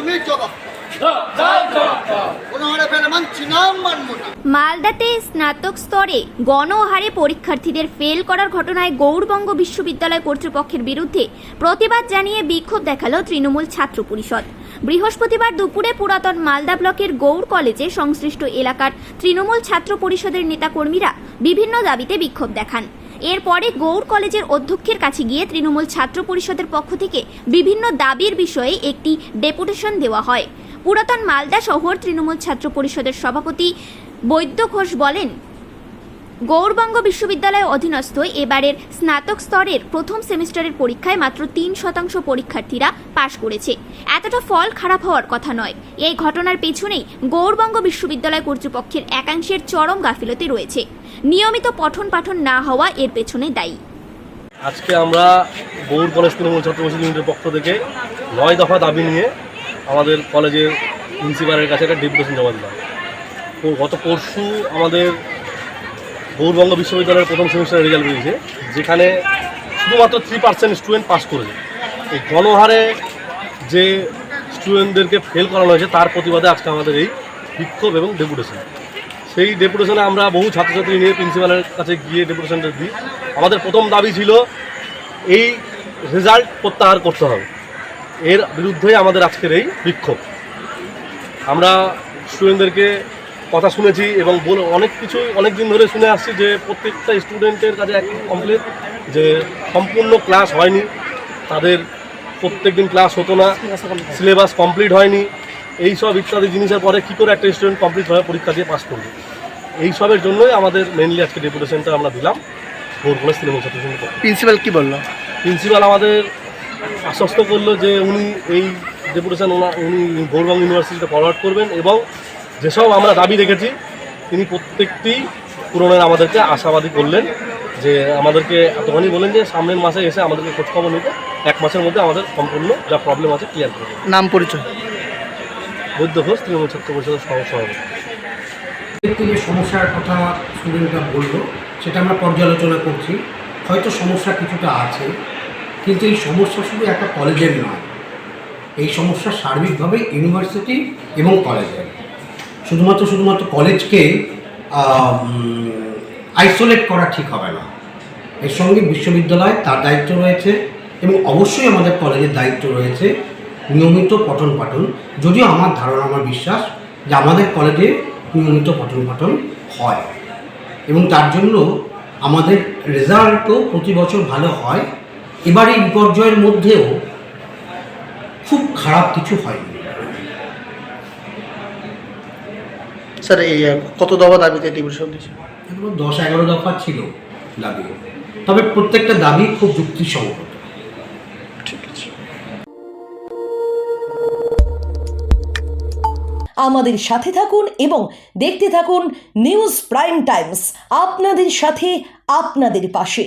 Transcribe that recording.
তুমি জবাব মালদাতে স্নাতক স্তরে গণহারে পরীক্ষার্থীদের ফেল করার ঘটনায় গৌড়বঙ্গ বিশ্ববিদ্যালয় কর্তৃপক্ষের বিরুদ্ধে প্রতিবাদ জানিয়ে বিক্ষোভ দেখালো তৃণমূল ছাত্র পরিষদ। বৃহস্পতিবার দুপুরে পুরাতন মালদা ব্লকের গৌড় কলেজে সংশ্লিষ্ট এলাকার তৃণমূল ছাত্র পরিষদের নেতাকর্মীরা বিভিন্ন দাবিতে বিক্ষোভ দেখান। এরপরে গৌড় কলেজের অধ্যক্ষের কাছে গিয়ে তৃণমূল ছাত্র পরিষদের পক্ষ থেকে বিভিন্ন দাবির বিষয়ে একটি ডেপুটেশন দেওয়া হয়। পুরাতন মালদা শহর তৃণমূল ছাত্র পরিষদের সভাপতি বৈদ্য ঘোষ বলেন, গৌড়বঙ্গ বিশ্ববিদ্যালয় অধীনস্থ এবারের স্নাতক স্তরের প্রথম সেমিস্টারের পরীক্ষায় মাত্র 3% পরীক্ষার্থীরা পাশ করেছে। এতটা ফল খারাপ হওয়ার কথা নয়। এই ঘটনার পেছনেই গৌড়বঙ্গ বিশ্ববিদ্যালয় কর্তৃপক্ষের একাংশের চরম গাফিলতি রয়েছে। নিয়মিত পঠন পাঠন না হওয়া এর পেছনে দায়ী। আজকে আমরা গৌড় কলেজ তৃণমূল ছাত্র পরিষদ ইউনিটের পক্ষ থেকে 9 দফা দাবি নিয়ে আমাদের কলেজের প্রিন্সিপালের কাছে একটা ডেপুটেশন জমা দিলাম। গত পরশু আমাদের গৌড়বঙ্গ বিশ্ববিদ্যালয়ের প্রথম সেমিস্টারের রেজাল্ট বেরিয়েছে, যেখানে শুধুমাত্র 3% স্টুডেন্ট পাস করেছে। এই গণহারে যে স্টুডেন্টদেরকে ফেল করানো হয়েছে তার প্রতিবাদে আজকে আমাদের এই বিক্ষোভ এবং ডেপুটেশন। সেই ডেপুটেশনে আমরা বহু ছাত্রছাত্রী নিয়ে প্রিন্সিপালের কাছে গিয়ে ডেপুটেশনটা দিই। আমাদের প্রথম দাবি ছিল এই রেজাল্ট প্রত্যাহার করতে হবে। এর বিরুদ্ধে আমাদের আজকের এই বিক্ষোভ। আমরা স্টুডেন্টদেরকে কথা শুনেছি এবং অনেক কিছু অনেক দিন ধরে শুনে আসছি যে প্রত্যেকটা স্টুডেন্টের কাছে এক কমপ্লেন যে সম্পূর্ণ ক্লাস হয়নি, তাদের প্রত্যেক দিন ক্লাস হতো না, সিলেবাস কমপ্লিট হয়নি, এইসব ইত্যাদি জিনিসের পরে কী করে একটা স্টুডেন্ট কমপ্লিট হয়ে পরীক্ষা দিয়ে পাস করবে। এইসবের জন্যই আমাদের মেনলি আজকে ডেপুটেশনটা আমরা দিলাম গৌড় কলেজ তৃণমূল ছাত্র পরিষদ। প্রিন্সিপাল কী বললো? প্রিন্সিপাল আমাদের আশ্বস্ত করলো যে উনি এই ডেপুটেশন উনি গৌড়বঙ্গ ইউনিভার্সিটিতে ফরওয়ার্ড করবেন এবং যেসব আমরা দাবি রেখেছি তিনি প্রত্যেকটি পূরণের আমাদেরকে আশাবাদী করলেন। যে আমাদেরকে এতখানি বলেন যে সামনের মাসে এসে আমাদেরকে খোঁজখবর নিতে 1 মাসের মধ্যে আমাদের সম্পূর্ণ যা প্রবলেম আছে ক্লিয়ার করবে। নাম পরিচয়? বৈদ্য ঘোষ, তৃণমূল ছাত্র পরিষদের সভাপতি। যে সমস্যার কথা স্টুডেন্টরা বললো সেটা আমরা পর্যালোচনা করছি। হয়তো সমস্যা কিছুটা আছে, কিন্তু এই সমস্যা শুধু একটা কলেজের নয়, এই সমস্যা সার্বিকভাবে ইউনিভার্সিটি এবং কলেজের। শুধুমাত্র কলেজকে আইসোলেট করা ঠিক হবে না। এর সঙ্গে বিশ্ববিদ্যালয় তার দায়িত্ব রয়েছে এবং অবশ্যই আমাদের কলেজের দায়িত্ব রয়েছে নিয়মিত পঠন পাঠন। যদিও আমার ধারণা, আমার বিশ্বাস যে আমাদের কলেজে নিয়মিত পঠন পাঠন হয় এবং তার জন্য আমাদের রেজাল্টও প্রতি বছর ভালো হয়। এবার এই বিপর্যয়ের মধ্যেও খুব খারাপ কিছু হয়নি। স্যার, এই কত দফা দাবিতে ডেপুটেশন দিয়েছে? 10-11 দফা ছিল দাবি, তবে প্রত্যেকটা দাবি খুব যুক্তিসঙ্গত। ঠিক আছে। আমাদের সাথে থাকুন এবং দেখতে থাকুন নিউজ প্রাইম টাইমস, আপনাদের সাথে আপনাদের পাশে।